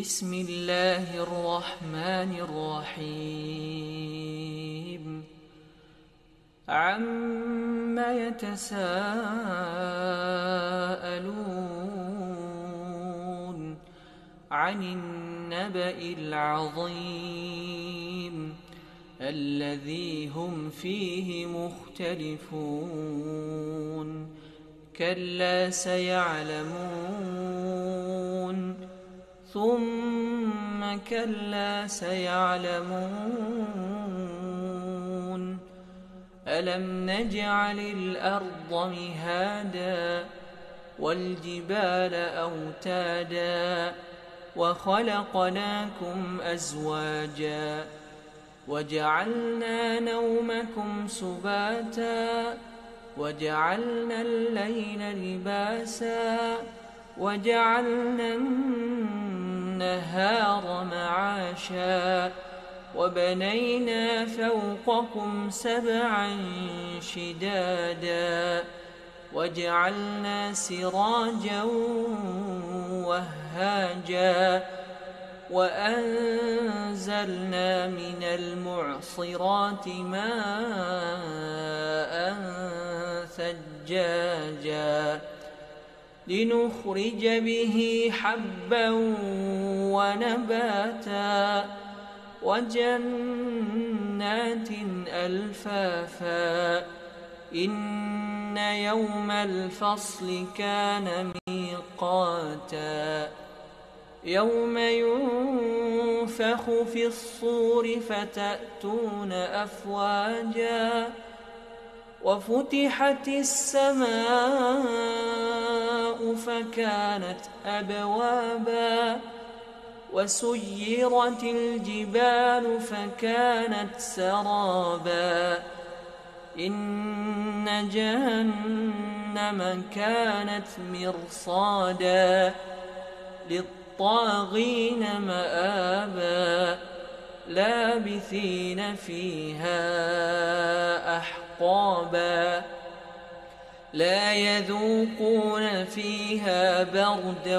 بسم الله الرحمن الرحيم عم يتساءلون عن النبأ العظيم الذي هم فيه مختلفون كلا سيعلمون ثم كلا سيعلمون ألم نجعل الأرض مهادا والجبال أوتادا وخلقناكم أزواجا وجعلنا نومكم سباتا وجعلنا الليل لباسا وجعلنا النهار معاشا وبنينا فوقكم سبعا شدادا وجعلنا سراجا وهاجا وأنزلنا من المعصرات ماء ثجاجا لنخرج به حبا ونباتا وجنات ألفافا إن يوم الفصل كان ميقاتا يوم ينفخ في الصور فتأتون أفواجا وفتحت السماء فكانت أبوابا وسيرت الجبال فكانت سرابا إن جهنم كانت مرصادا للطاغين مآبا لابثين فيها أحقابا لا يذوقون فيها بردا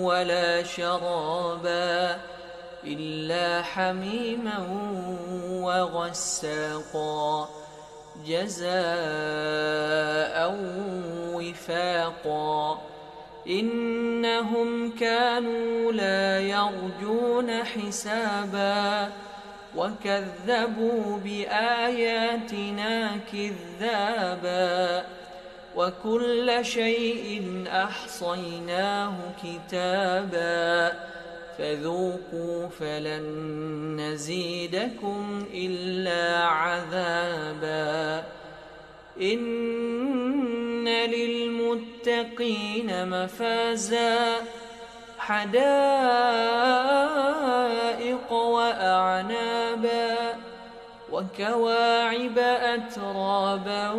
ولا شرابا إلا حميما وغساقا جزاء وفاقا إنهم كانوا لا يرجون حسابا وكذبوا بآياتنا كذابا وكل شيء أحصيناه كتابا فذوقوا فلن نزيدكم إلا عذابا إن للمتقين مفازا حدائق وأعنابا وكواعب أترابا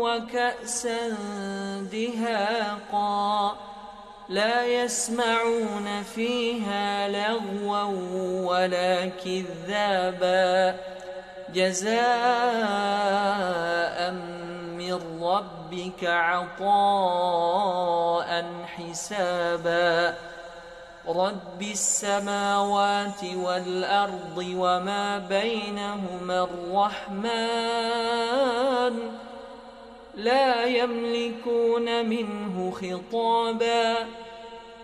وكأسا دهاقا لا يسمعون فيها لغوا ولا كذابا جزاء من ربك عطاء حسابا رب السماوات والأرض وما بينهما الرحمن لا يملكون منه خطابا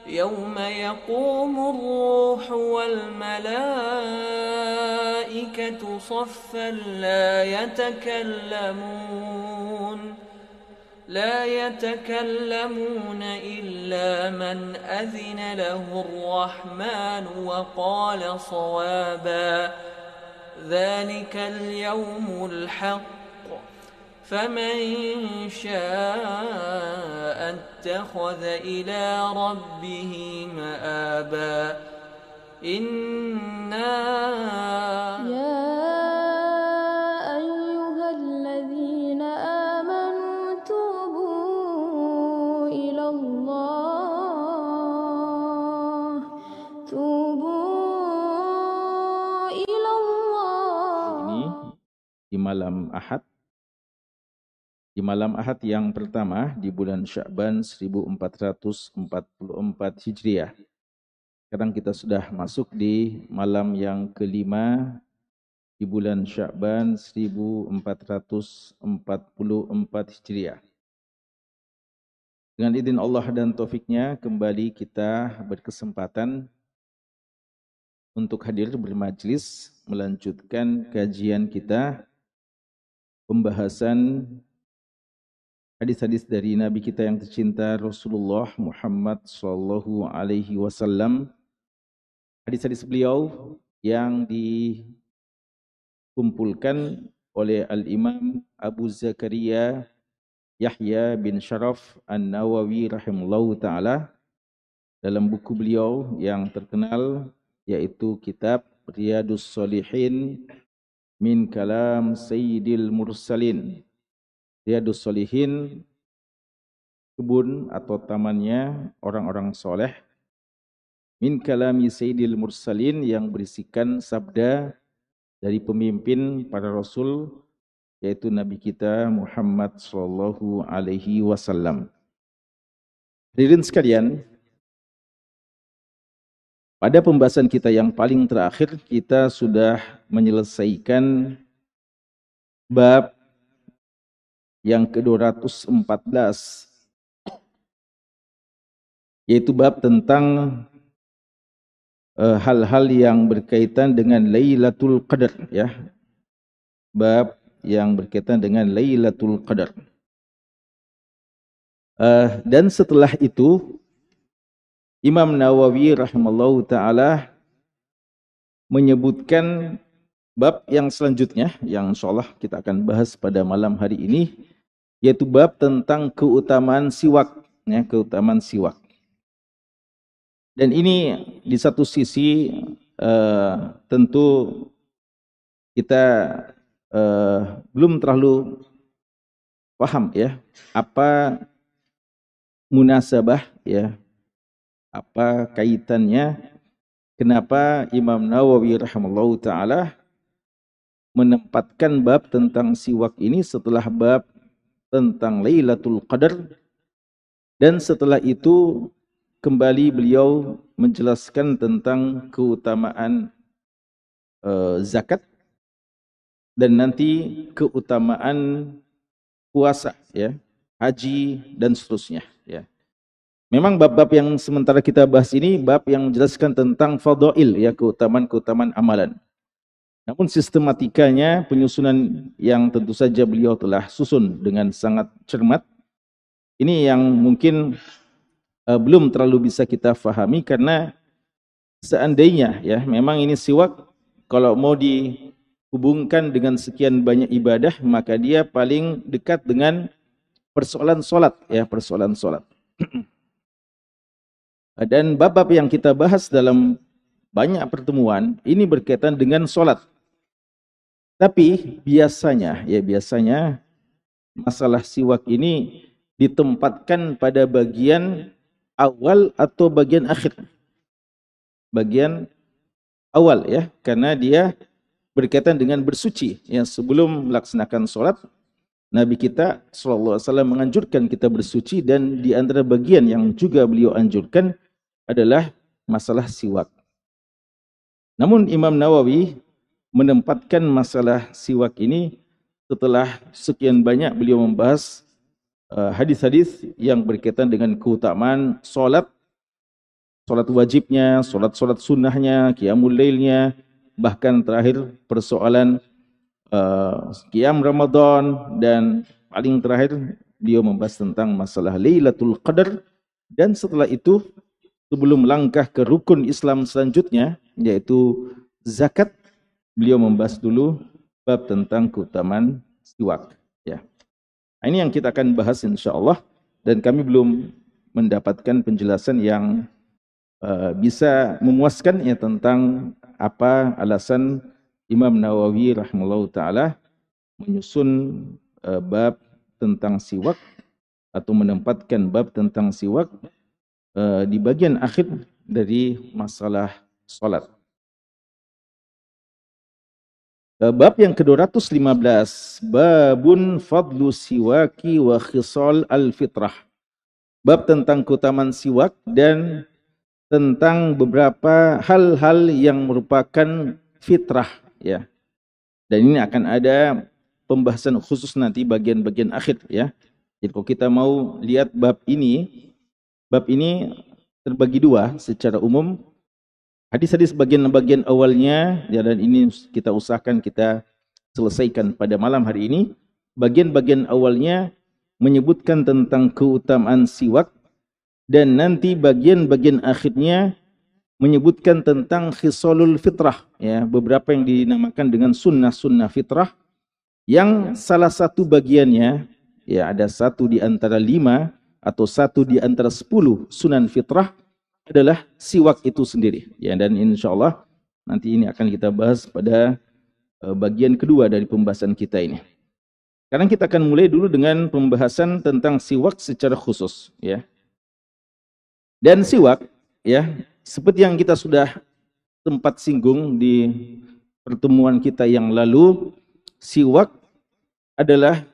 يوم يقوم الروح والملائكة صفا لا يتكلمون إلا من أذن له الرحمن وقال صوابا ذلك اليوم الحق فمن شاء اتخذ إلى ربه مآبا إنا يا أيها الذين آمنوا توبوا إلى الله ini di malam Ahad. Di malam Ahad yang pertama di bulan Sya'ban 1444 Hijriah. Sekarang kita sudah masuk di malam yang kelima di bulan Sya'ban 1444 Hijriah. Dengan izin Allah dan taufiknya, kembali kita berkesempatan untuk hadir bermajlis melanjutkan kajian kita pembahasan hadis-hadis dari Nabi kita yang tercinta Rasulullah Muhammad sallallahu alaihi wasallam. Hadis-hadis beliau yang dikumpulkan oleh Al-Imam Abu Zakaria Yahya bin Sharaf An-Nawawi rahimahullahu taala dalam buku beliau yang terkenal yaitu kitab Riyadus Shalihin min kalam Sayyidil Mursalin. Riyadus Shalihin, kebun atau tamannya orang-orang soleh, min kalami Sayyidil Mursalin, yang berisikan sabda dari pemimpin para rasul, yaitu Nabi kita Muhammad sallallahu alaihi wasallam. Hadirin sekalian, pada pembahasan kita yang paling terakhir kita sudah menyelesaikan bab yang ke-214, yaitu bab tentang hal-hal yang berkaitan dengan Lailatul Qadar, ya. Bab yang berkaitan dengan Lailatul Qadar. Dan setelah itu Imam Nawawi rahimallahu taala menyebutkan bab yang selanjutnya yang insyaallah kita akan bahas pada malam hari ini, yaitu bab tentang keutamaan siwak, ya, keutamaan siwak. Dan ini di satu sisi tentu kita belum terlalu paham, ya, apa munasabah, ya, apa kaitannya, kenapa Imam Nawawi rahimallahu taala menempatkan bab tentang siwak ini setelah bab tentang Lailatul Qadar, dan setelah itu kembali beliau menjelaskan tentang keutamaan zakat dan nanti keutamaan puasa, ya, haji dan seterusnya, ya. Memang bab-bab yang sementara kita bahas ini bab yang menjelaskan tentang fadail, ya, keutamaan-keutamaan amalan. Namun sistematikanya, penyusunan yang tentu saja beliau telah susun dengan sangat cermat. Ini yang mungkin belum terlalu bisa kita fahami, karena seandainya, ya, memang ini siwak kalau mau dihubungkan dengan sekian banyak ibadah, maka dia paling dekat dengan persoalan solat, ya, persoalan solat. Dan bab-bab yang kita bahas dalam banyak pertemuan ini berkaitan dengan solat. Tapi biasanya, ya, biasanya masalah siwak ini ditempatkan pada bagian awal atau bagian akhir. Bagian awal, ya, karena dia berkaitan dengan bersuci. Yang sebelum melaksanakan solat, Nabi kita sallallahu alaihi wasallam menganjurkan kita bersuci, dan di antara bagian yang juga beliau anjurkan adalah masalah siwak. Namun Imam Nawawi menempatkan masalah siwak ini setelah sekian banyak beliau membahas hadis-hadis yang berkaitan dengan keutamaan solat, solat wajibnya, solat sunnahnya, qiyamul lailnya, bahkan terakhir persoalan qiyam Ramadan, dan paling terakhir beliau membahas tentang masalah Lailatul Qadar. Dan setelah itu, sebelum melangkah ke rukun Islam selanjutnya, yaitu zakat, beliau membahas dulu bab tentang keutamaan siwak, ya. Ini yang kita akan bahas insyaallah, dan kami belum mendapatkan penjelasan yang bisa memuaskan, ya, tentang apa alasan Imam Nawawi rahimahullahu taala menyusun bab tentang siwak atau menempatkan bab tentang siwak di bagian akhir dari masalah salat. Bab yang ke-215, babun fadlu siwaki wa khisal al-fitrah. Bab tentang keutamaan siwak dan tentang beberapa hal-hal yang merupakan fitrah, ya. Dan ini akan ada pembahasan khusus nanti bagian-bagian akhir, ya. Jadi kalau kita mau lihat bab ini terbagi dua secara umum. Hadis-hadis bagian awalnya, ya, dan ini kita usahakan kita selesaikan pada malam hari ini. Bagian-bagian awalnya menyebutkan tentang keutamaan siwak, dan nanti bagian-bagian akhirnya menyebutkan tentang khisalul fitrah, ya, beberapa yang dinamakan dengan sunnah-sunnah fitrah, yang salah satu bagiannya, ya, ada satu di antara 5 atau satu di antara 10 sunan fitrah adalah siwak itu sendiri, ya. Dan insyaallah nanti ini akan kita bahas pada bagian kedua dari pembahasan kita ini. Sekarang kita akan mulai dulu dengan pembahasan tentang siwak secara khusus, ya. Dan siwak, ya, seperti yang kita sudah sempat singgung di pertemuan kita yang lalu, siwak adalah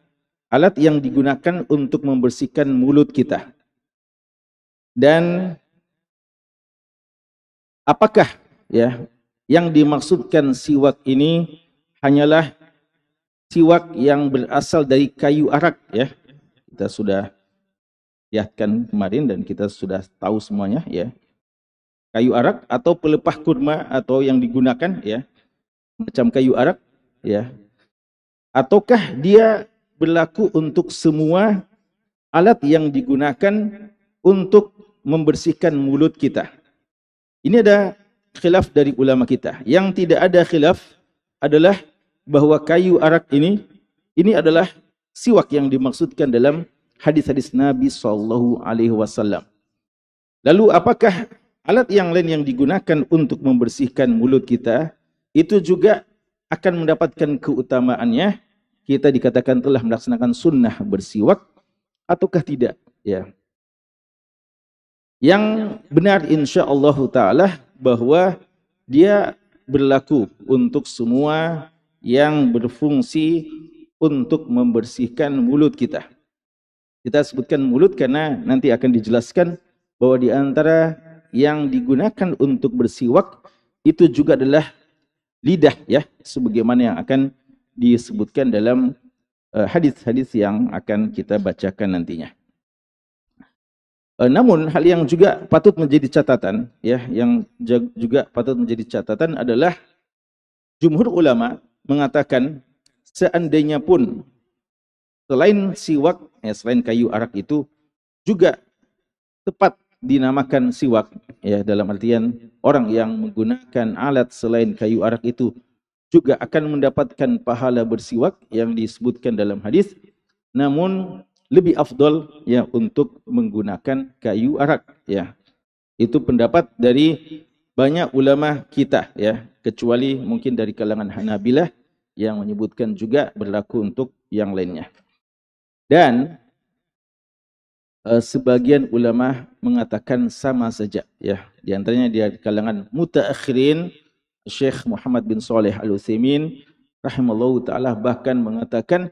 alat yang digunakan untuk membersihkan mulut kita. Dan apakah, ya, yang dimaksudkan siwak ini hanyalah siwak yang berasal dari kayu arak, ya. Kita sudah lihatkan kemarin dan kita sudah tahu semuanya, ya. Kayu arak atau pelepah kurma atau yang digunakan, ya, macam kayu arak, ya. Ataukah dia berlaku untuk semua alat yang digunakan untuk membersihkan mulut kita? Ini ada khilaf dari ulama kita. Yang tidak ada khilaf adalah bahwa kayu arak ini adalah siwak yang dimaksudkan dalam hadis-hadis Nabi SAW. Lalu apakah alat yang lain yang digunakan untuk membersihkan mulut kita itu juga akan mendapatkan keutamaannya? Kita dikatakan telah melaksanakan sunnah bersiwak ataukah tidak, ya? Yang benar insyaallah ta'ala bahwa dia berlaku untuk semua yang berfungsi untuk membersihkan mulut kita. Kita sebutkan mulut karena nanti akan dijelaskan bahwa di antara yang digunakan untuk bersiwak itu juga adalah lidah, ya, sebagaimana yang akan disebutkan dalam hadis-hadis yang akan kita bacakan nantinya. Namun hal yang juga patut menjadi catatan, ya, yang juga patut menjadi catatan adalah jumhur ulama mengatakan seandainya pun selain siwak, ya, selain kayu arak itu juga tepat dinamakan siwak, ya, dalam artian orang yang menggunakan alat selain kayu arak itu juga akan mendapatkan pahala bersiwak yang disebutkan dalam hadis, namun lebih afdol, ya, untuk menggunakan kayu arak, ya. Itu pendapat dari banyak ulama kita, ya, kecuali mungkin dari kalangan Hanabilah yang menyebutkan juga berlaku untuk yang lainnya. Dan sebagian ulama mengatakan sama saja, ya. Di antaranya di kalangan mutaakhirin, Syekh Muhammad bin Shalih Al-Utsaimin rahimallahu taala bahkan mengatakan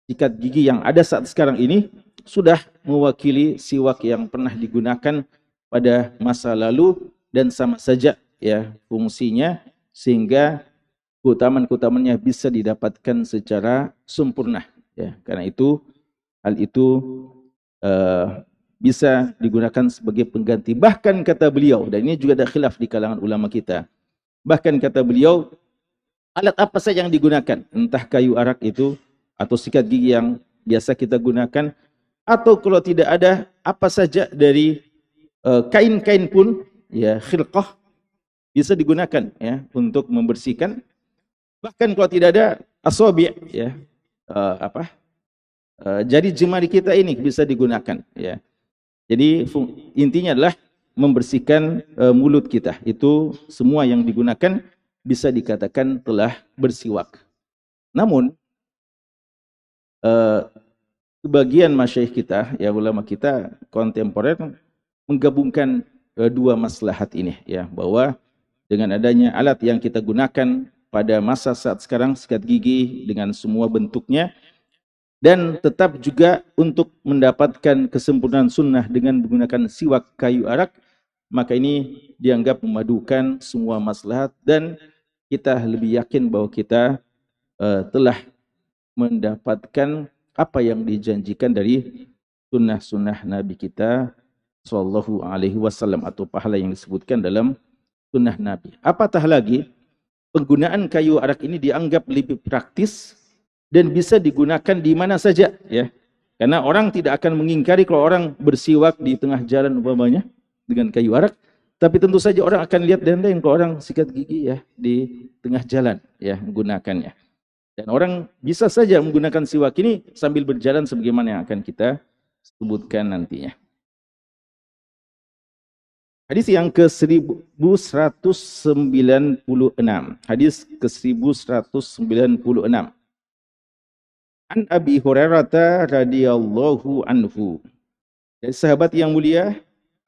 sikat gigi yang ada saat sekarang ini sudah mewakili siwak yang pernah digunakan pada masa lalu dan sama saja, ya, fungsinya, sehingga keutamaan-keutamaannya bisa didapatkan secara sempurna, ya. Karena itu hal itu bisa digunakan sebagai pengganti. Bahkan kata beliau, dan ini juga ada khilaf di kalangan ulama kita, bahkan kata beliau, alat apa saja yang digunakan, entah kayu arak itu atau sikat gigi yang biasa kita gunakan, atau kalau tidak ada, apa saja dari kain-kain pun, ya, khilqah bisa digunakan, ya, untuk membersihkan. Bahkan kalau tidak ada asabi', ya, jari jemari kita ini bisa digunakan, ya. Jadi intinya adalah membersihkan mulut kita. Itu semua yang digunakan bisa dikatakan telah bersiwak. Namun sebagian masyayikh kita, ya, ulama kita kontemporer menggabungkan dua maslahat ini, ya, bahwa dengan adanya alat yang kita gunakan pada masa saat sekarang, sikat gigi dengan semua bentuknya, dan tetap juga untuk mendapatkan kesempurnaan sunnah dengan menggunakan siwak kayu arak, maka ini dianggap memadukan semua maslahat dan kita lebih yakin bahwa kita telah mendapatkan apa yang dijanjikan dari sunnah-sunnah Nabi kita Sallallahu Alaihi Wasallam atau pahala yang disebutkan dalam sunnah Nabi. Apatah lagi penggunaan kayu arak ini dianggap lebih praktis dan bisa digunakan di mana saja, ya. Karena orang tidak akan mengingkari kalau orang bersiwak di tengah jalan umpamanya dengan kayu arak, tapi tentu saja orang akan lihat dan lain kalau orang sikat gigi ya di tengah jalan ya menggunakannya. Dan orang bisa saja menggunakan siwak ini sambil berjalan sebagaimana yang akan kita sebutkan nantinya. Hadis yang ke-1196. Hadis ke-1196. An Abi Hurairah radhiyallahu anhu. Dari sahabat yang mulia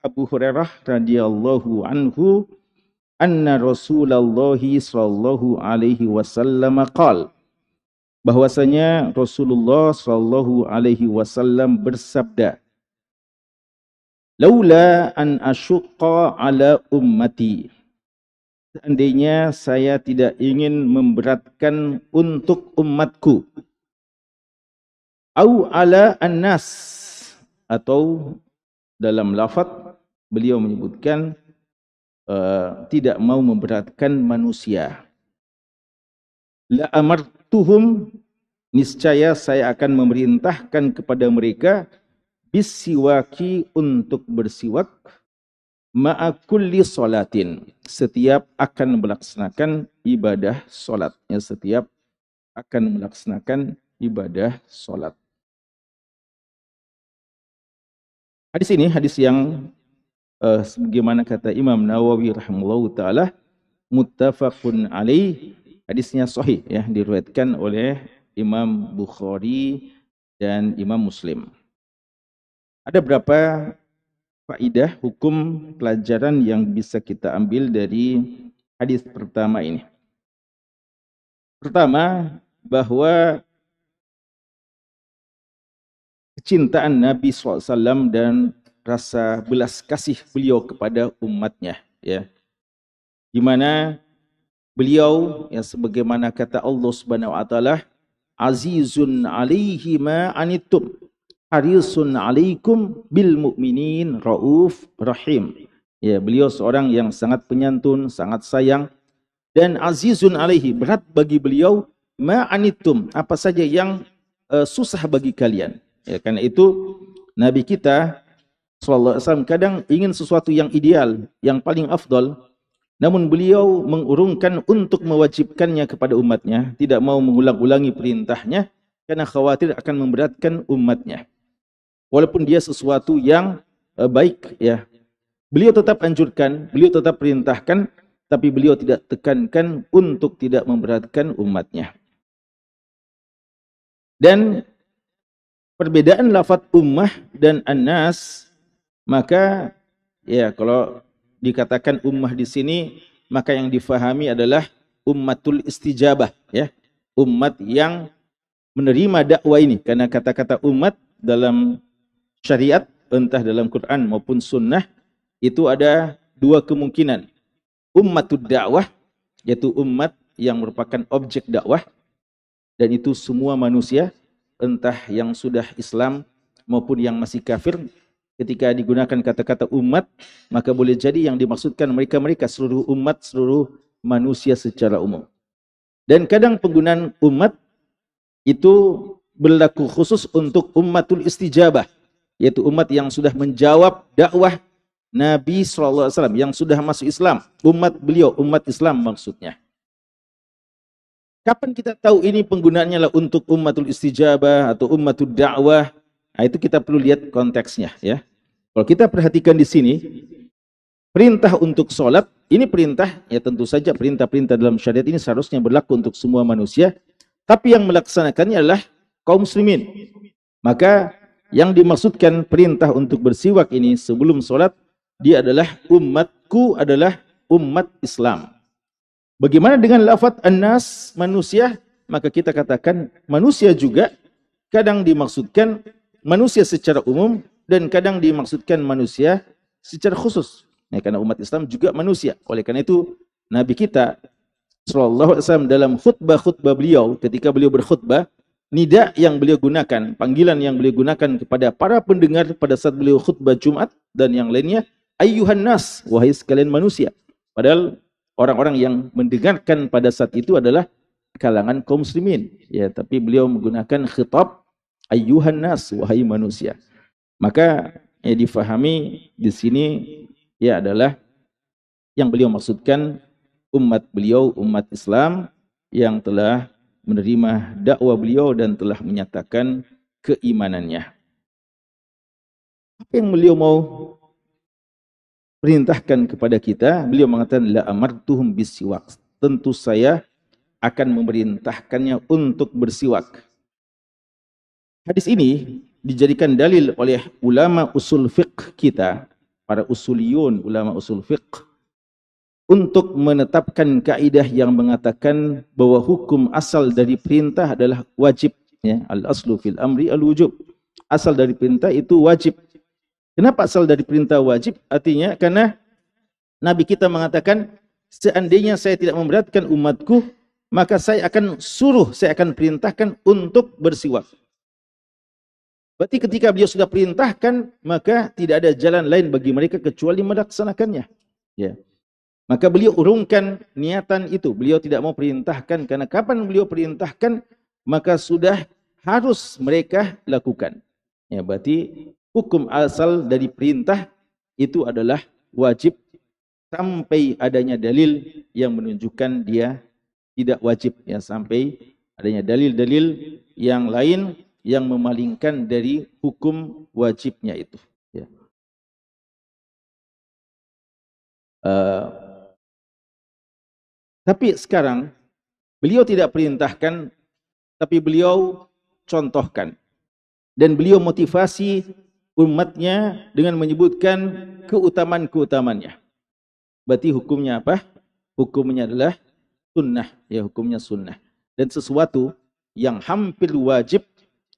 Abu Hurairah radhiyallahu anhu, anna Rasulullah sallallahu alaihi wasallam qala, bahwasanya Rasulullah sallallahu alaihi wasallam bersabda, laula an asyqa ala ummati, seandainya saya tidak ingin memberatkan untuk umatku, au ala annas, atau dalam lafaz beliau menyebutkan tidak mau memberatkan manusia, la amartuhum, niscaya saya akan memerintahkan kepada mereka bisiwaki, untuk bersiwak, ma'a kulli salatin, setiap akan melaksanakan ibadah salat, ya, setiap akan melaksanakan ibadah salat. Hadis ini hadis yang sebagaimana kata Imam Nawawi rahimahullahu taala muttafaqun alaih, hadisnya sahih ya, diriwayatkan oleh Imam Bukhari dan Imam Muslim. Ada berapa faidah hukum pelajaran yang bisa kita ambil dari hadis pertama ini. Pertama, bahwa kecintaan Nabi SAW dan rasa belas kasih beliau kepada umatnya, ya, di mana beliau yang sebagaimana kata Allah Subhanahu wa taala, azizun alaihi ma anittum harisun alaikum bil mu'minin rauf rahim. Ya, beliau seorang yang sangat penyantun, sangat sayang, dan azizun alaihi, berat bagi beliau, ma anittum, apa saja yang susah bagi kalian. Ya, karena itu Nabi kita sallallahu alaihi wasallam kadang ingin sesuatu yang ideal, yang paling afdal, namun beliau mengurungkan untuk mewajibkannya kepada umatnya, tidak mau mengulang-ulangi perintahnya karena khawatir akan memberatkan umatnya. Walaupun dia sesuatu yang baik, ya, beliau tetap anjurkan, beliau tetap perintahkan, tapi beliau tidak tekankan untuk tidak memberatkan umatnya. Dan perbedaan lafaz ummah dan annas, maka ya kalau dikatakan ummah di sini, maka yang difahami adalah ummatul istijabah, ya, umat yang menerima dakwah ini. Karena kata-kata umat dalam syariat, entah dalam Quran maupun sunnah, itu ada dua kemungkinan. Ummatud dakwah, yaitu umat yang merupakan objek dakwah, dan itu semua manusia, entah yang sudah Islam maupun yang masih kafir. Ketika digunakan kata-kata umat, maka boleh jadi yang dimaksudkan mereka-mereka, seluruh umat, seluruh manusia secara umum. Dan kadang penggunaan umat itu berlaku khusus untuk ummatul istijabah, yaitu umat yang sudah menjawab dakwah Nabi SAW, yang sudah masuk Islam. Umat beliau, umat Islam maksudnya. Kapan kita tahu ini penggunaannya lah untuk ummatul istijabah atau ummatul dakwah? Nah, itu kita perlu lihat konteksnya, ya. Kalau kita perhatikan di sini, perintah untuk sholat, ini perintah, ya tentu saja perintah-perintah dalam syariat ini seharusnya berlaku untuk semua manusia, tapi yang melaksanakannya adalah kaum muslimin. Maka yang dimaksudkan perintah untuk bersiwak ini sebelum sholat, dia adalah umatku, adalah umat Islam. Bagaimana dengan lafaz an-nas, manusia? Maka kita katakan manusia juga kadang dimaksudkan manusia secara umum dan kadang dimaksudkan manusia secara khusus. Ya, karena umat Islam juga manusia. Oleh karena itu Nabi kita sallallahu alaihi wasallam dalam khutbah-khutbah beliau, ketika beliau berkhutbah, nida yang beliau gunakan, panggilan yang beliau gunakan kepada para pendengar pada saat beliau khutbah Jumat dan yang lainnya, ayyuhan nas, wahai sekalian manusia. Padahal orang-orang yang mendengarkan pada saat itu adalah kalangan kaum muslimin, ya, tapi beliau menggunakan khitab ayyuhan nas, wahai manusia. Maka ya difahami di sini ya adalah yang beliau maksudkan umat beliau, umat Islam yang telah menerima dakwah beliau dan telah menyatakan keimanannya. Apa yang beliau mau perintahkan kepada kita? Beliau mengatakan la amartuhum bisiwak. Tentu saya akan memerintahkannya untuk bersiwak. Hadis ini dijadikan dalil oleh ulama usul fiqh kita, para usuliyun, ulama usul fiqh, untuk menetapkan kaidah yang mengatakan bahwa hukum asal dari perintah adalah wajib. Ya, al-aslu fil amri al-wujub. Asal dari perintah itu wajib. Kenapa asal dari perintah wajib? Artinya karena Nabi kita mengatakan, seandainya saya tidak memberatkan umatku, maka saya akan perintahkan untuk bersiwak. Berarti ketika beliau sudah perintahkan, maka tidak ada jalan lain bagi mereka kecuali melaksanakannya. Ya. Maka beliau urungkan niatan itu. Beliau tidak mau perintahkan, karena kapan beliau perintahkan, maka sudah harus mereka lakukan. Ya, berarti hukum asal dari perintah itu adalah wajib sampai adanya dalil yang menunjukkan dia tidak wajib. Ya, sampai adanya dalil-dalil yang lain yang memalingkan dari hukum wajibnya itu. Ya. Tapi sekarang beliau tidak perintahkan, tapi beliau contohkan. Dan beliau motivasi umatnya dengan menyebutkan keutamaan-keutamaannya. Berarti hukumnya apa? Hukumnya adalah sunnah. Ya, hukumnya sunnah. Dan sesuatu yang hampir wajib,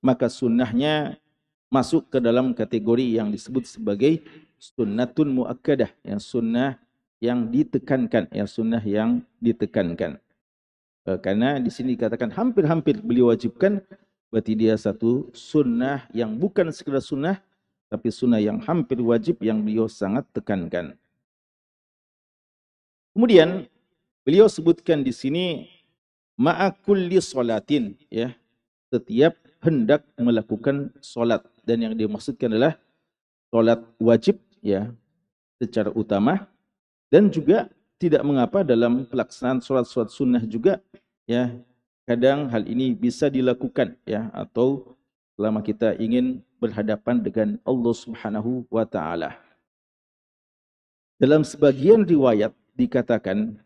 maka sunnahnya masuk ke dalam kategori yang disebut sebagai sunnatun muakkadah, yang sunnah yang ditekankan, yang sunnah yang ditekankan. Karena di sini dikatakan hampir-hampir beliau wajibkan, berarti dia satu sunnah yang bukan sekedar sunnah, tapi sunnah yang hampir wajib yang beliau sangat tekankan. Kemudian beliau sebutkan di sini ma'akulli sholatin, ya, setiap hendak melakukan solat, dan yang dimaksudkan adalah solat wajib, ya, secara utama, dan juga tidak mengapa dalam pelaksanaan solat-solat sunnah juga, ya, kadang hal ini bisa dilakukan, ya, atau selama kita ingin berhadapan dengan Allah Subhanahu wa taala. Dalam sebagian riwayat dikatakan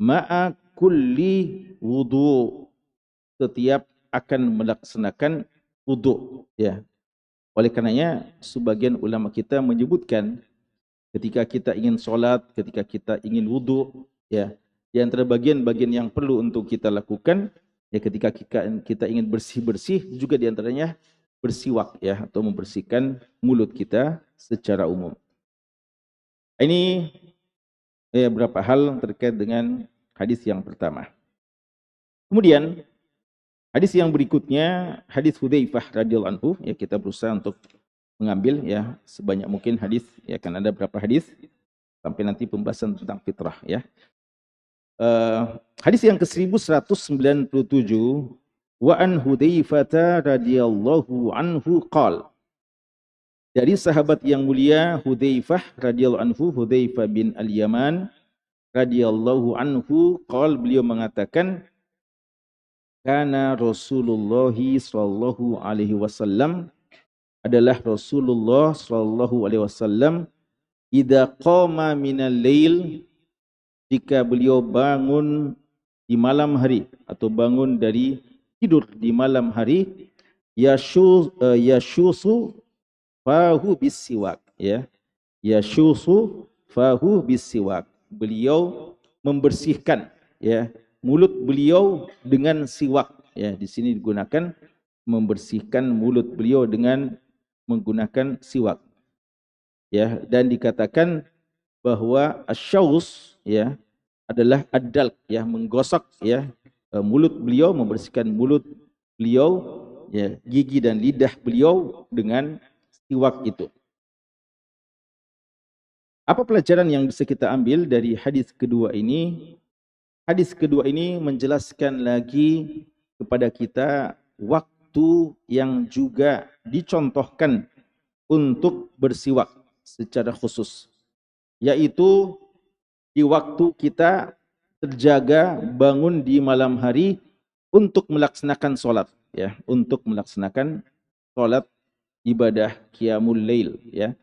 ma'a kulli wudu, setiap akan melaksanakan wudu, ya. Oleh karenanya sebagian ulama kita menyebutkan ketika kita ingin solat, ketika kita ingin wudu, ya, di antara bagian-bagian yang perlu untuk kita lakukan, ya, ketika kita ingin bersih-bersih, juga di antaranya bersiwak, ya, atau membersihkan mulut kita secara umum. Ini ya, beberapa hal terkait dengan hadis yang pertama. Kemudian hadis yang berikutnya, hadis Hudzaifah radhiyallahu anhu, ya, kita berusaha untuk mengambil, ya, sebanyak mungkin hadis, ya, kan ada berapa hadis sampai nanti pembahasan tentang fitrah, ya. Hadis yang ke-1197, wa an Hudzaifah radhiyallahu anhu qala, dari sahabat yang mulia Hudzaifah radhiyallahu anhu, Hudzaifah bin Al-Yaman radhiyallahu anhu qala, beliau mengatakan, kana Rasulullah sallallahu alaihi wasallam, adalah Rasulullah sallallahu alaihi wasallam, idza qama minal lail, jika beliau bangun di malam hari atau bangun dari tidur di malam hari, yashusu fahu bisiwak, ya, yashusu fahu bisiwak, beliau membersihkan, ya, mulut beliau dengan siwak, ya. Di sini digunakan membersihkan mulut beliau dengan menggunakan siwak, ya. Dan dikatakan bahwa asyaus ya adalah adal ya menggosok ya mulut beliau, membersihkan mulut beliau ya, gigi dan lidah beliau dengan siwak itu. Apa pelajaran yang bisa kita ambil dari hadis kedua ini? Hadis kedua ini menjelaskan lagi kepada kita waktu yang juga dicontohkan untuk bersiwak secara khusus, yaitu di waktu kita terjaga bangun di malam hari untuk melaksanakan sholat, ya, untuk melaksanakan sholat ibadah qiyamul lail, ya,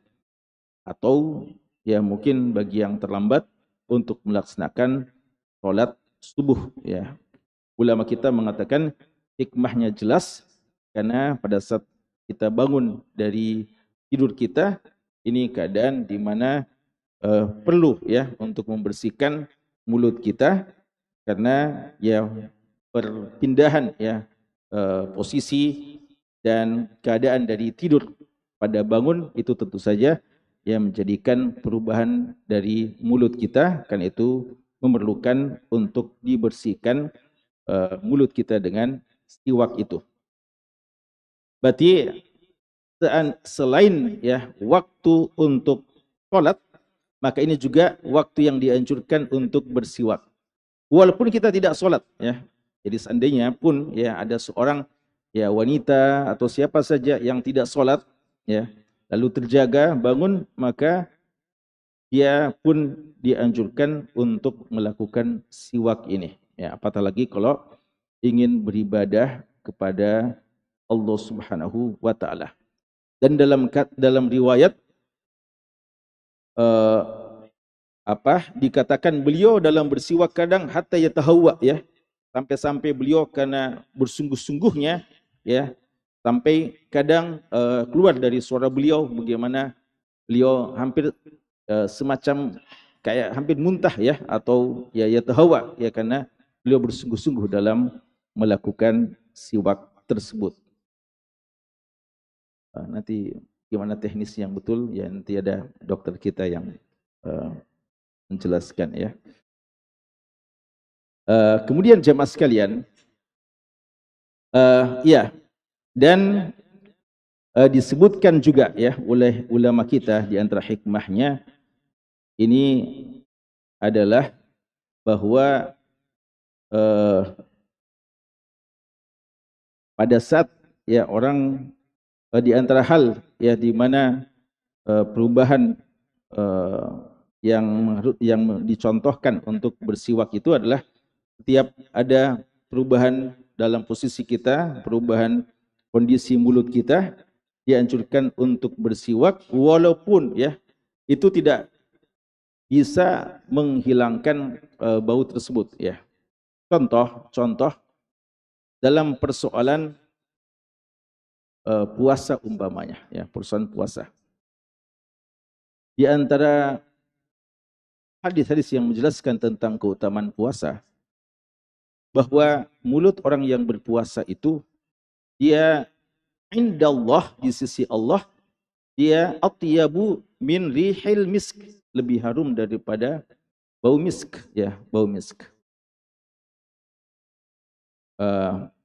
atau ya mungkin bagi yang terlambat untuk melaksanakan sholat subuh, ya. Ulama kita mengatakan hikmahnya jelas karena pada saat kita bangun dari tidur kita, ini keadaan di mana perlu ya untuk membersihkan mulut kita karena ya perpindahan ya posisi dan keadaan dari tidur pada bangun itu tentu saja yang menjadikan perubahan dari mulut kita, karena itu memerlukan untuk dibersihkan mulut kita dengan siwak itu. Berarti selain ya waktu untuk sholat, maka ini juga waktu yang dianjurkan untuk bersiwak. Walaupun kita tidak sholat, ya. Jadi seandainya pun ya ada seorang ya wanita atau siapa saja yang tidak sholat, ya, lalu terjaga bangun, maka dia pun dianjurkan untuk melakukan siwak ini. Ya, apatah lagi kalau ingin beribadah kepada Allah Subhanahu wa taala. Dan dalam riwayat dikatakan beliau dalam bersiwak kadang hatta yatahawwa, ya, sampai beliau karena bersungguh-sungguhnya ya sampai kadang keluar dari suara beliau bagaimana beliau hampir semacam kayak hampir muntah ya, atau ya yatahawwa ya, karena beliau bersungguh-sungguh dalam melakukan siwak tersebut. Nanti gimana teknis yang betul ya, nanti ada dokter kita yang menjelaskan ya. Kemudian jemaah sekalian, ya, dan disebutkan juga ya oleh ulama kita di antara hikmahnya ini adalah bahwa pada saat ya orang di antara hal ya di mana perubahan yang dicontohkan untuk bersiwak itu adalah setiap ada perubahan dalam posisi kita, perubahan kondisi mulut kita, dianjurkan untuk bersiwak walaupun ya itu tidak bisa menghilangkan bau tersebut ya. Contoh dalam persoalan puasa umpamanya ya, persoalan puasa. Di antara hadis-hadis yang menjelaskan tentang keutamaan puasa, bahwa mulut orang yang berpuasa itu dia indallah, di sisi Allah, dia atyabu min rihil misk, lebih harum daripada bau misk ya, bau misk.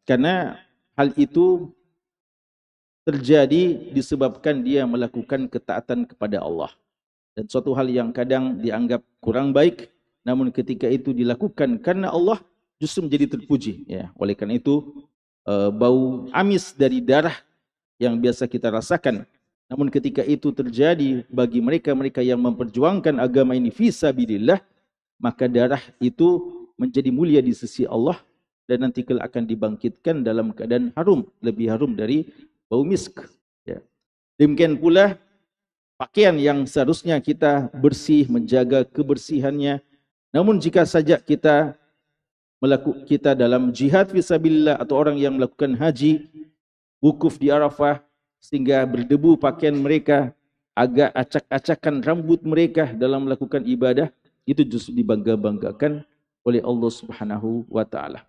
Karena hal itu terjadi disebabkan dia melakukan ketaatan kepada Allah. Dan suatu hal yang kadang dianggap kurang baik, namun ketika itu dilakukan karena Allah, justru menjadi terpuji. Ya, oleh karena itu bau amis dari darah yang biasa kita rasakan, namun ketika itu terjadi bagi mereka-mereka yang memperjuangkan agama ini fi sabilillah, maka darah itu menjadi mulia di sisi Allah dan nanti kelak akan dibangkitkan dalam keadaan harum, lebih harum dari bau misk. Ya. Demikian pula pakaian yang seharusnya kita bersih, menjaga kebersihannya. Namun jika saja kita dalam jihad fisabilillah atau orang yang melakukan haji, wukuf di Arafah, sehingga berdebu pakaian mereka, agak acak-acakan rambut mereka dalam melakukan ibadah, itu justru dibangga-banggakan oleh Allah Subhanahu wa taala.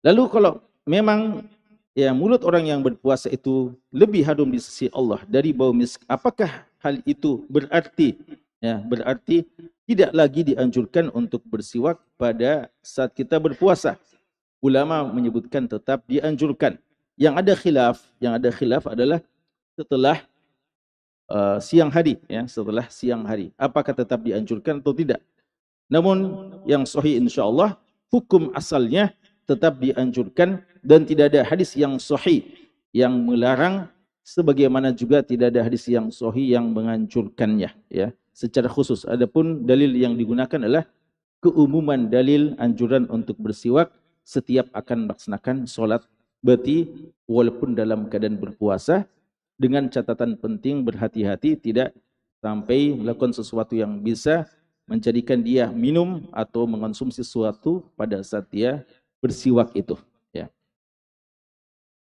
Lalu kalau memang ya mulut orang yang berpuasa itu lebih harum di sisi Allah dari bau misk, apakah hal itu berarti Ya, berarti tidak lagi dianjurkan untuk bersiwak pada saat kita berpuasa. Ulama menyebutkan tetap dianjurkan. Yang ada khilaf adalah setelah siang hari, ya, setelah siang hari. Apakah tetap dianjurkan atau tidak? Namun yang sahih insyaallah hukum asalnya tetap dianjurkan dan tidak ada hadis yang sahih yang melarang, sebagaimana juga tidak ada hadis yang sahih yang menganjurkannya, ya, secara khusus. Adapun dalil yang digunakan adalah keumuman dalil anjuran untuk bersiwak setiap akan melaksanakan solat. Berarti walaupun dalam keadaan berpuasa, dengan catatan penting berhati-hati tidak sampai melakukan sesuatu yang bisa menjadikan dia minum atau mengonsumsi sesuatu pada saat dia bersiwak itu. Ya.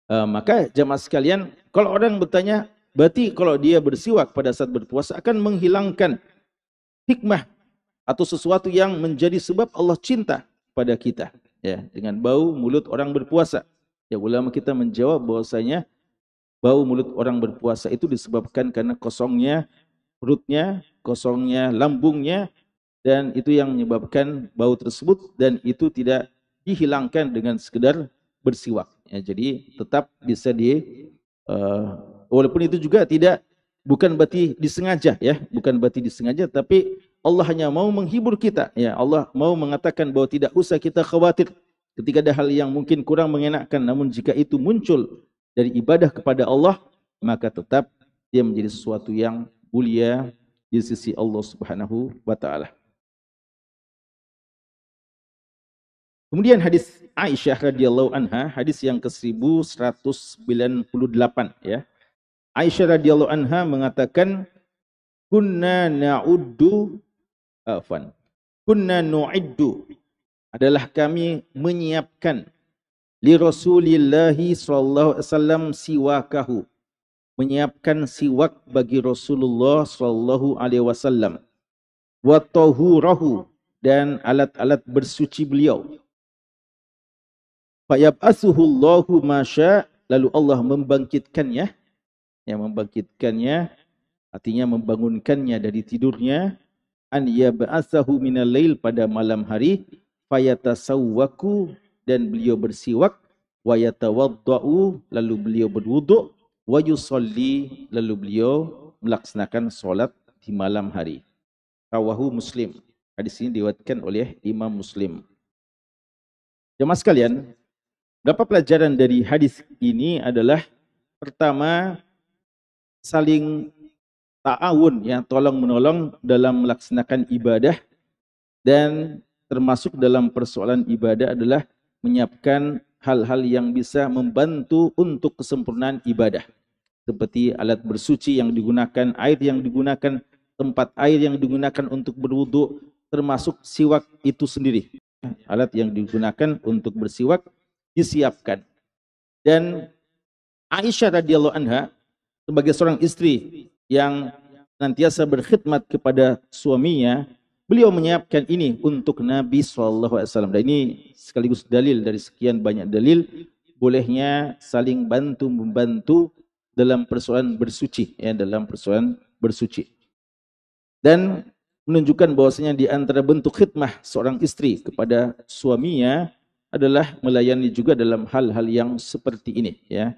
Maka jamaah sekalian, kalau orang bertanya, berarti kalau dia bersiwak pada saat berpuasa akan menghilangkan hikmah atau sesuatu yang menjadi sebab Allah cinta pada kita, ya, dengan bau mulut orang berpuasa. Ya, ulama kita menjawab bahwasanya bau mulut orang berpuasa itu disebabkan karena kosongnya perutnya, kosongnya lambungnya, dan itu yang menyebabkan bau tersebut, dan itu tidak dihilangkan dengan sekedar bersiwak. Ya, jadi tetap bisa walaupun itu juga bukan berarti disengaja, ya, bukan berarti disengaja, tapi Allah hanya mau menghibur kita. Ya, Allah mau mengatakan bahwa tidak usah kita khawatir ketika ada hal yang mungkin kurang mengenakkan, namun jika itu muncul dari ibadah kepada Allah, maka tetap dia menjadi sesuatu yang mulia di sisi Allah Subhanahu wa taala. Kemudian hadis Aisyah radhiyallahu anha, hadis yang ke-1198, ya. Aisyah radhiyallahu anha mengatakan, kunna nu'iddu adalah kami menyiapkan li Rasulillahi sallallahu alaihi wasallam siwakahu, menyiapkan siwak bagi Rasulullah sallallahu alaihi wasallam, wa tahurahu, dan alat-alat bersuci beliau. Fayab'asuhu Allahu masya, lalu Allah membangkitkannya, ya, membangkitkannya artinya membangunkannya dari tidurnya, an yab'asahu minal lail, pada malam hari, fayatasawwaku, dan beliau bersiwak, wa yatawaddau, lalu beliau berwuduk, wa yusalli, lalu beliau melaksanakan solat di malam hari. Rawahu Muslim. Hadis ini diriwayatkan oleh Imam Muslim. Jemaah sekalian, berapa pelajaran dari hadis ini adalah, pertama, saling ta'awun, ya, tolong menolong dalam melaksanakan ibadah, dan termasuk dalam persoalan ibadah adalah menyiapkan hal-hal yang bisa membantu untuk kesempurnaan ibadah, seperti alat bersuci yang digunakan, air yang digunakan, tempat air yang digunakan untuk berwudu, termasuk siwak itu sendiri. Alat yang digunakan untuk bersiwak disiapkan. Dan Aisyah radhiyallahu anha sebagai seorang istri yang nantiasa berkhidmat kepada suaminya, beliau menyiapkan ini untuk Nabi SAW. Dan ini sekaligus dalil dari sekian banyak dalil bolehnya saling bantu-membantu dalam persoalan bersuci, ya, dalam persoalan bersuci. Dan menunjukkan bahwasanya di antara bentuk khidmah seorang istri kepada suaminya adalah melayani juga dalam hal-hal yang seperti ini, ya.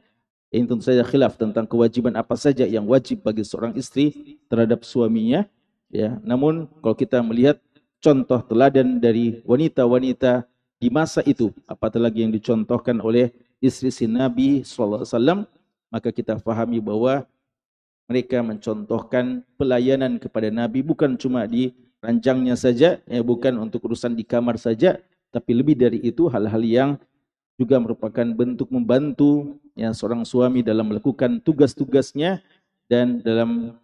Ini tentu saja khilaf tentang kewajiban apa saja yang wajib bagi seorang istri terhadap suaminya, ya. Namun kalau kita melihat contoh teladan dari wanita-wanita di masa itu, apatah lagi yang dicontohkan oleh istri si Nabi SAW, maka kita fahami bahwa mereka mencontohkan pelayanan kepada Nabi bukan cuma di ranjangnya saja, ya, bukan untuk urusan di kamar saja, tapi lebih dari itu hal-hal yang juga merupakan bentuk membantu, ya, seorang suami dalam melakukan tugas-tugasnya dan dalam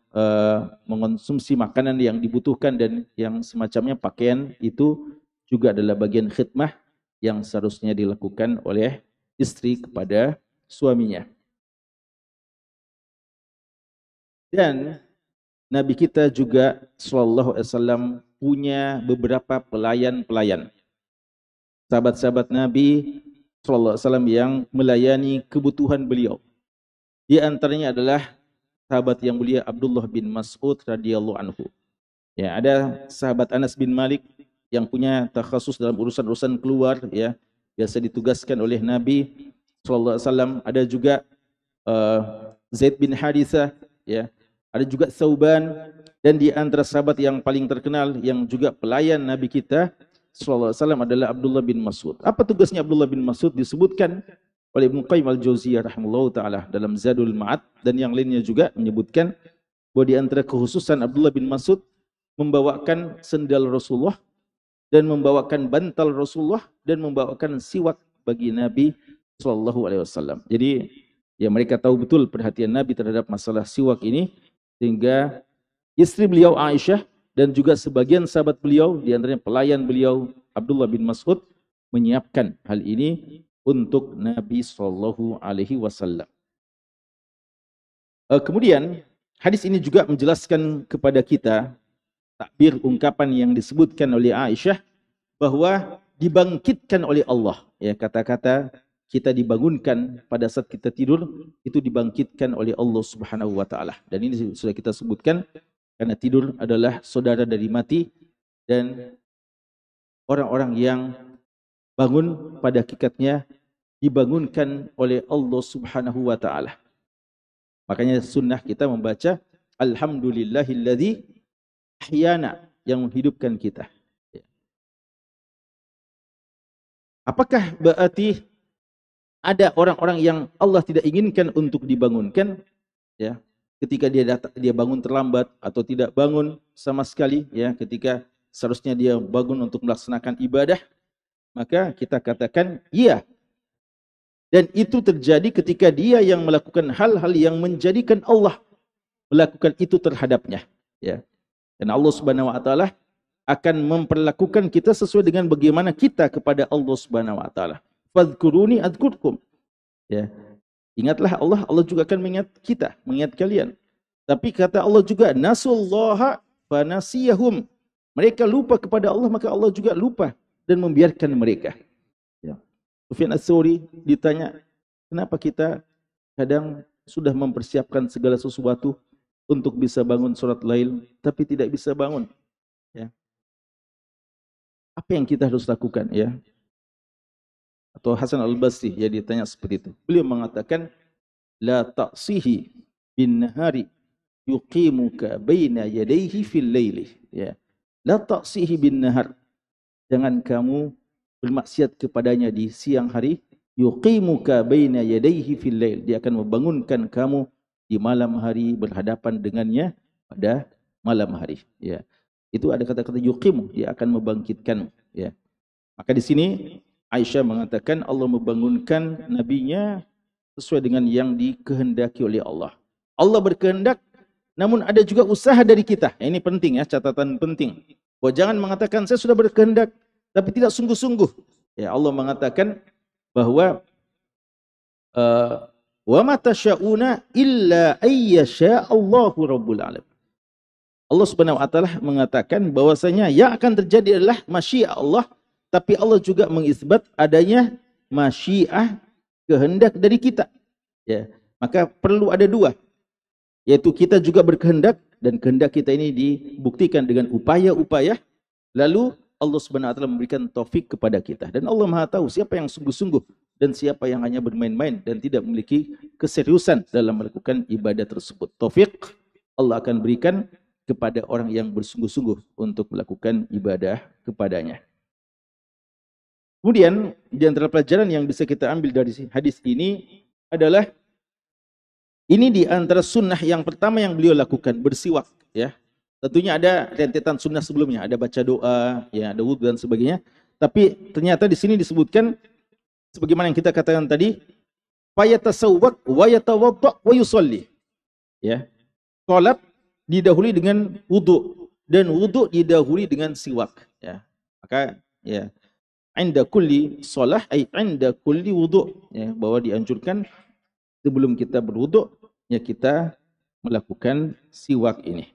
mengonsumsi makanan yang dibutuhkan dan yang semacamnya, pakaian, itu juga adalah bagian khidmah yang seharusnya dilakukan oleh istri kepada suaminya. Dan Nabi kita juga sallallahu alaihi wasallam punya beberapa pelayan-pelayan. Sahabat-sahabat Nabi sallallahu alaihi wasallam yang melayani kebutuhan beliau. Di antaranya adalah sahabat yang mulia Abdullah bin Mas'ud radhiyallahu anhu. Ya, ada sahabat Anas bin Malik yang punya takhasus dalam urusan-urusan keluar, ya, biasa ditugaskan oleh Nabi sallallahu alaihi wasallam. Ada juga Zaid bin Harithah, ya. Ada juga Thauban, dan di antara sahabat yang paling terkenal yang juga pelayan Nabi kita sallallahu alaihi wasallam adalah Abdullah bin Mas'ud. Apa tugasnya Abdullah bin Mas'ud? Disebutkan oleh Ibnu Qayyim al-Jauziyah rahimahullahu taala dalam Zadul Ma'ad, dan yang lainnya juga menyebutkan bahwa di antara kekhususan Abdullah bin Mas'ud membawakan sendal Rasulullah dan membawakan bantal Rasulullah dan membawakan siwak bagi Nabi sallallahu alaihi wasallam. Jadi ya, mereka tahu betul perhatian Nabi terhadap masalah siwak ini, sehingga istri beliau Aisyah dan juga sebagian sahabat beliau, di antaranya pelayan beliau Abdullah bin Mas'ud, menyiapkan hal ini untuk Nabi sallallahu alaihi wasallam. Kemudian hadis ini juga menjelaskan kepada kita takbir ungkapan yang disebutkan oleh Aisyah bahwa dibangkitkan oleh Allah. Ya, kata-kata kita dibangunkan pada saat kita tidur itu dibangkitkan oleh Allah Subhanahu wa taala. Dan ini sudah kita sebutkan karena tidur adalah saudara dari mati, dan orang-orang yang bangun pada hakikatnya dibangunkan oleh Allah Subhanahu wa taala. Makanya sunnah kita membaca alhamdulillahilladzi ahyana, yang menghidupkan kita. Apakah berarti ada orang-orang yang Allah tidak inginkan untuk dibangunkan, ya, ketika dia bangun terlambat atau tidak bangun sama sekali, ya, ketika seharusnya dia bangun untuk melaksanakan ibadah, maka kita katakan iya. Dan itu terjadi ketika dia yang melakukan hal-hal yang menjadikan Allah melakukan itu terhadapnya, ya. Dan Allah Subhanahu wa taala akan memperlakukan kita sesuai dengan bagaimana kita kepada Allah Subhanahu wa taala. Fadhkuruni adzkurkum. Ya. Ingatlah Allah, Allah juga akan mengingat kita, mengingat kalian. Tapi kata Allah juga nasullaha fanasiyahum. Mereka lupa kepada Allah, maka Allah juga lupa dan membiarkan mereka. Ya. Sufyan Ats-Tsauri ditanya, kenapa kita kadang sudah mempersiapkan segala sesuatu untuk bisa bangun sholat lail, tapi tidak bisa bangun. Ya. Apa yang kita harus lakukan? Ya. Atau Hasan Al-Basri, ya, ditanya seperti itu. Beliau mengatakan, la ta'sihi bin nahari yuqimuka baina yadayhi fil laili. Ya. La ta'sihi bin nahar. Jangan kamu bermaksiat kepadanya di siang hari. Yuqimuka baina yadayhi fil lail. Dia akan membangunkan kamu di malam hari, berhadapan dengannya pada malam hari. Ya. Itu ada kata-kata yuqimu, dia akan membangkitkan. Ya. Maka di sini Aisyah mengatakan Allah membangunkan nabinya sesuai dengan yang dikehendaki oleh Allah. Allah berkehendak, namun ada juga usaha dari kita. Ini penting, ya, catatan penting. Bahwa jangan mengatakan saya sudah berkehendak tapi tidak sungguh-sungguh. Ya, Allah mengatakan bahwa wa ma tasyauna illa ayyasha Allahu rabbul alamin. Allah Subhanahu wa taala mengatakan bahwasanya yang akan terjadi adalah masyiah Allah, tapi Allah juga mengisbat adanya masyiah, kehendak dari kita. Ya, maka perlu ada dua, yaitu kita juga berkehendak, dan kehendak kita ini dibuktikan dengan upaya-upaya, lalu Allah Subhanahu wa taala memberikan taufik kepada kita. Dan Allah Maha tahu siapa yang sungguh-sungguh dan siapa yang hanya bermain-main dan tidak memiliki keseriusan dalam melakukan ibadah tersebut. Taufik Allah akan berikan kepada orang yang bersungguh-sungguh untuk melakukan ibadah kepadanya. Kemudian di antara pelajaran yang bisa kita ambil dari hadis ini adalah ini di antara sunnah yang pertama yang beliau lakukan, bersiwak, ya. Tentunya ada rentetan sunnah sebelumnya, ada baca doa, ya, ada wudhu dan sebagainya. Tapi ternyata di sini disebutkan sebagaimana yang kita katakan tadi, fayatasawwak wa yatawadda wa yusalli. Ya. Salat didahului dengan wudhu dan wudhu didahului dengan siwak, ya. Maka, ya, inda kulli shalah ay inda kulli wudhu, ya, bahwa dianjurkan sebelum kita berwudhu, ya, kita melakukan siwak ini.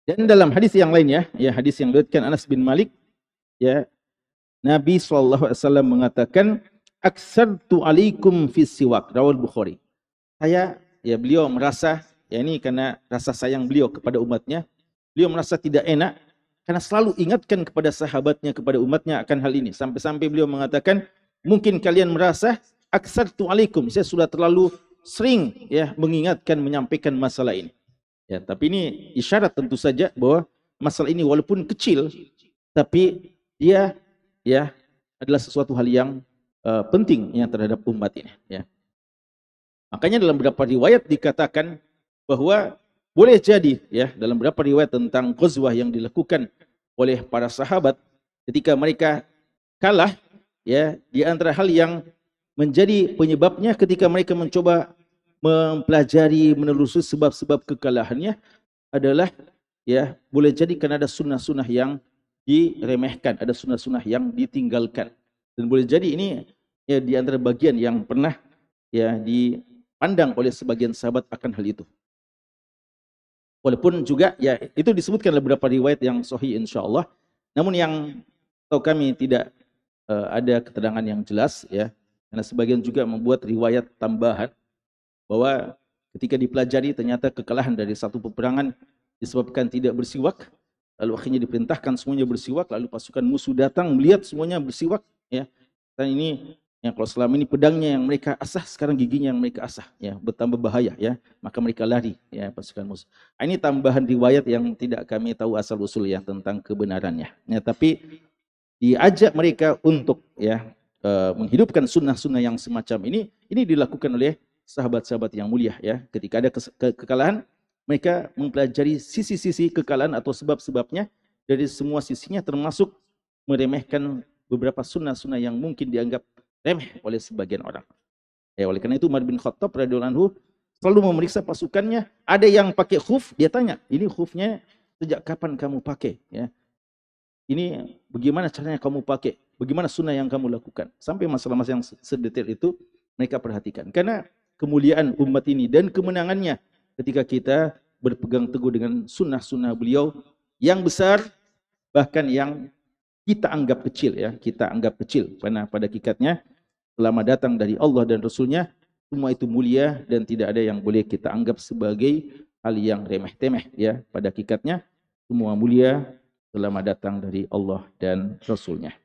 Dan dalam hadis yang lainnya, ya, hadis yang diriwayatkan Anas bin Malik, ya, Nabi SAW mengatakan, aksartu alaikum fis siwak, rawal Bukhari. Saya, ya, beliau merasa, ya ini karena rasa sayang beliau kepada umatnya, beliau merasa tidak enak karena selalu ingatkan kepada sahabatnya, kepada umatnya akan hal ini. Sampai-sampai beliau mengatakan, mungkin kalian merasa aksartu alaikum, saya sudah terlalu sering ya mengingatkan, menyampaikan masalah ini. Ya, tapi ini isyarat tentu saja bahwa masalah ini walaupun kecil, tapi dia ya adalah sesuatu hal yang penting yang terhadap umat ini. Ya. Makanya dalam beberapa riwayat dikatakan bahwa boleh jadi ya dalam beberapa riwayat tentang ghazwah yang dilakukan oleh para sahabat ketika mereka kalah, ya di antara hal yang menjadi penyebabnya ketika mereka mencoba mempelajari, menelusuri sebab-sebab kekalahannya adalah ya boleh jadi karena ada sunnah-sunnah yang diremehkan, ada sunnah-sunnah yang ditinggalkan. Dan boleh jadi ini ya di antara bagian yang pernah ya dipandang oleh sebagian sahabat akan hal itu. Walaupun juga ya itu disebutkan dalam beberapa riwayat yang sahih insyaallah. Namun yang tahu kami tidak ada keterangan yang jelas ya. Karena sebagian juga membuat riwayat tambahan bahwa ketika dipelajari ternyata kekalahan dari satu peperangan disebabkan tidak bersiwak, lalu akhirnya diperintahkan semuanya bersiwak, lalu pasukan musuh datang melihat semuanya bersiwak ya. Dan ini ya kalau selama ini pedangnya yang mereka asah, sekarang giginya yang mereka asah ya, bertambah bahaya ya, maka mereka lari ya pasukan musuh. Ini tambahan riwayat yang tidak kami tahu asal usul ya tentang kebenarannya ya, tapi diajak mereka untuk ya menghidupkan sunnah-sunnah yang semacam ini dilakukan oleh sahabat-sahabat yang mulia ya. Ketika ada kekalahan, mereka mempelajari sisi-sisi kekalahan atau sebab-sebabnya dari semua sisinya, termasuk meremehkan beberapa sunnah-sunnah yang mungkin dianggap remeh oleh sebagian orang. Ya, oleh karena itu Umar bin Khattab radhiyallahu anhu selalu memeriksa pasukannya. Ada yang pakai khuf, dia tanya, ini khufnya sejak kapan kamu pakai? Ya. Ini bagaimana caranya kamu pakai? Bagaimana sunnah yang kamu lakukan? Sampai masalah-masalah yang sedetail itu mereka perhatikan. Karena kemuliaan umat ini dan kemenangannya ketika kita berpegang teguh dengan sunnah-sunnah beliau yang besar, bahkan yang kita anggap kecil ya, kita anggap kecil. Karena pada hakikatnya selama datang dari Allah dan Rasulnya, semua itu mulia dan tidak ada yang boleh kita anggap sebagai hal yang remeh-temeh ya. Pada hakikatnya semua mulia selama datang dari Allah dan Rasulnya.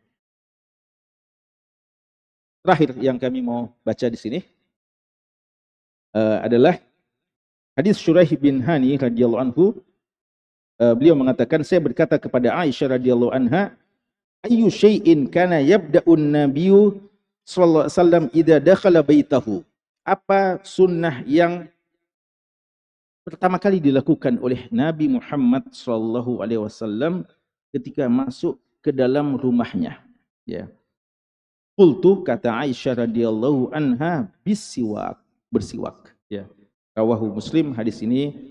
Terakhir yang kami mau baca di sini adalah hadis Syuraih bin Hani radhiyallahu anhu. Beliau mengatakan, saya berkata kepada Aisyah radhiyallahu anha, ayyu syai'in kana yabda'un nabiyyu sallallahu alaihi wasallam idza dakhala baitahu. Apa sunnah yang pertama kali dilakukan oleh Nabi Muhammad sallallahu alaihi wasallam ketika masuk ke dalam rumahnya? Ya. Qultu, kata Aisyah radhiyallahu anha, bisiwak, bersiwak. Ya. Rawahu Muslim, hadis ini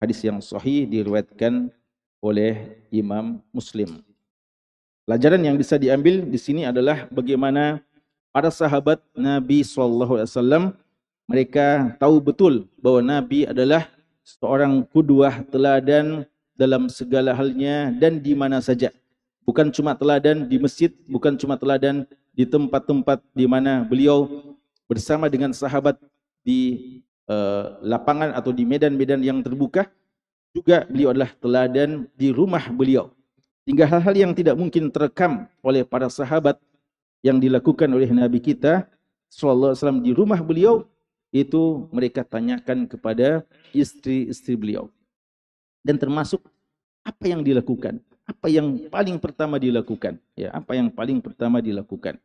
hadis yang sahih diriwayatkan oleh Imam Muslim. Pelajaran yang bisa diambil di sini adalah bagaimana para sahabat Nabi SAW, mereka tahu betul bahwa Nabi adalah seorang qudwah, teladan dalam segala halnya dan di mana saja. Bukan cuma teladan di masjid, bukan cuma teladan di tempat-tempat di mana beliau bersama dengan sahabat di lapangan atau di medan-medan yang terbuka, juga beliau adalah teladan di rumah beliau. Hingga hal-hal yang tidak mungkin terekam oleh para sahabat yang dilakukan oleh Nabi kita sallallahu alaihi wasallam di rumah beliau, itu mereka tanyakan kepada istri-istri beliau. Dan termasuk apa yang dilakukan, apa yang paling pertama dilakukan, ya, apa yang paling pertama dilakukan.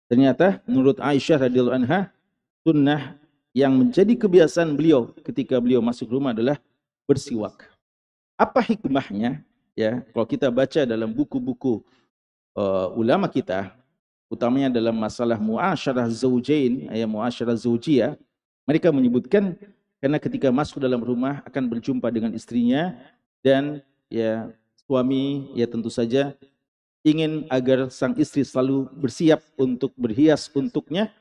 Ternyata menurut Aisyah radhiyallahu anha, sunnah yang menjadi kebiasaan beliau ketika beliau masuk rumah adalah bersiwak. Apa hikmahnya? Ya, kalau kita baca dalam buku-buku ulama kita, utamanya dalam masalah muasyarah zaujain, muasyarah zaujiyah, mereka menyebutkan karena ketika masuk dalam rumah akan berjumpa dengan istrinya, dan ya suami ya tentu saja ingin agar sang istri selalu bersiap untuk berhias untuknya,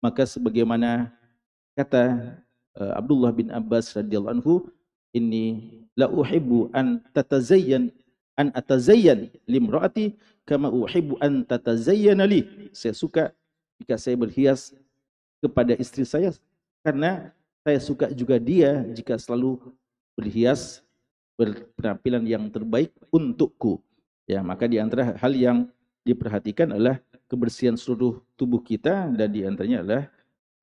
maka sebagaimana kata Abdullah bin Abbas radhiyallahu anhu, inni la uhibbu an atazayyan limraati kama uhibbu an tatazayyana li. Saya suka jika saya berhias kepada istri saya karena Saya suka juga dia jika selalu berhias, berpenampilan yang terbaik untukku. Ya, maka di antara hal yang diperhatikan adalah kebersihan seluruh tubuh kita, dan di antaranya adalah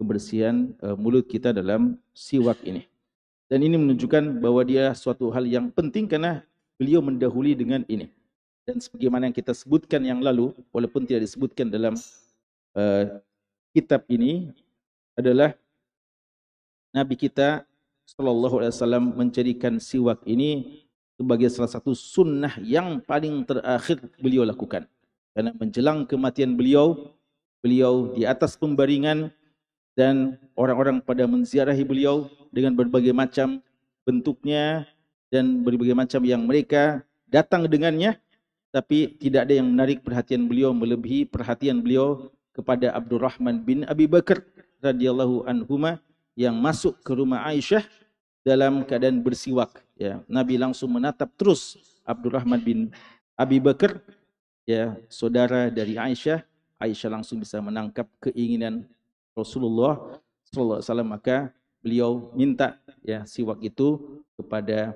kebersihan mulut kita dalam siwak ini. Dan ini menunjukkan bahwa dia suatu hal yang penting karena beliau mendahului dengan ini. Dan sebagaimana yang kita sebutkan yang lalu, walaupun tidak disebutkan dalam kitab ini, adalah Nabi kita SAW menjadikan siwak ini sebagai salah satu sunnah yang paling terakhir beliau lakukan. Karena menjelang kematian beliau, beliau di atas pembaringan dan orang-orang pada menziarahi beliau dengan berbagai macam bentuknya dan berbagai macam yang mereka datang dengannya, tapi tidak ada yang menarik perhatian beliau melebihi perhatian beliau kepada Abdurrahman bin Abi Bakar radhiyallahu anhuma yang masuk ke rumah Aisyah dalam keadaan bersiwak. Ya, Nabi langsung menatap terus Abdurrahman bin Abi Bakar, ya, saudara dari Aisyah. Aisyah langsung bisa menangkap keinginan Rasulullah SAW, maka beliau minta ya siwak itu kepada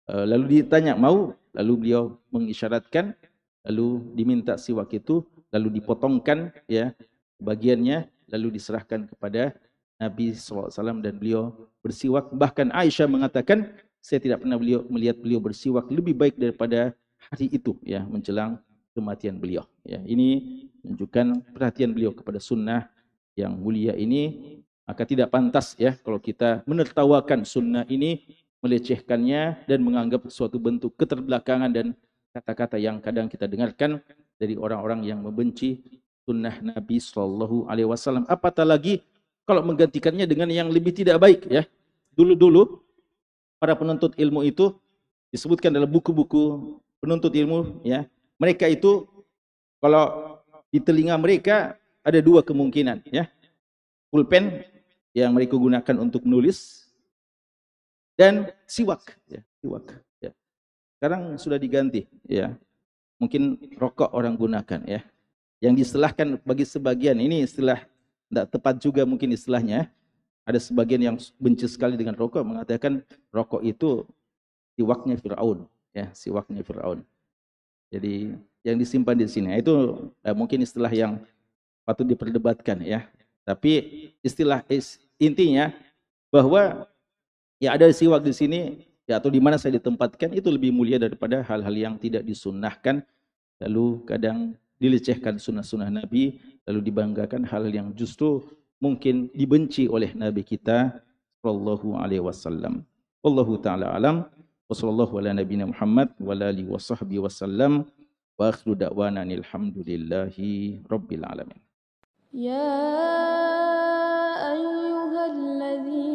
lalu ditanya mau, lalu beliau mengisyaratkan, lalu diminta siwak itu, lalu dipotongkan ya bagiannya, lalu diserahkan kepada Nabi SAW dan beliau bersiwak. Bahkan Aisyah mengatakan, saya tidak pernah melihat beliau bersiwak lebih baik daripada hari itu ya menjelang kematian beliau. Ya, ini menunjukkan perhatian beliau kepada sunnah yang mulia ini. Maka tidak pantas ya kalau kita menertawakan sunnah ini, melecehkannya dan menganggap suatu bentuk keterbelakangan dan kata-kata yang kadang kita dengarkan dari orang-orang yang membenci sunnah Nabi SAW. Apatah lagi kalau menggantikannya dengan yang lebih tidak baik ya. Dulu-dulu para penuntut ilmu itu disebutkan dalam buku-buku penuntut ilmu ya. Mereka itu kalau di telinga mereka ada dua kemungkinan ya. Pulpen yang mereka gunakan untuk menulis dan siwak ya, siwak ya. Sekarang sudah diganti ya. Mungkin rokok orang gunakan ya. Yang diistilahkan bagi sebagian, ini istilah tidak tepat juga mungkin istilahnya. Ada sebagian yang benci sekali dengan rokok mengatakan rokok itu siwaknya Firaun ya, siwaknya Firaun. Jadi yang disimpan di sini itu mungkin istilah yang patut diperdebatkan ya. Tapi istilah intinya bahwa ya ada siwak di sini ya, atau di mana saya ditempatkan itu lebih mulia daripada hal-hal yang tidak disunnahkan, lalu kadang dilecehkan sunnah-sunnah Nabi, lalu dibanggakan hal yang justru mungkin dibenci oleh Nabi kita sallallahu alaihi wasallam. Wallahu taala alam. Wassallallahu ala nabiyina Muhammad wa alihi washabbihi wasallam. Wa akhiru da'wana alhamdulillahi rabbil alamin. يا أيها الذين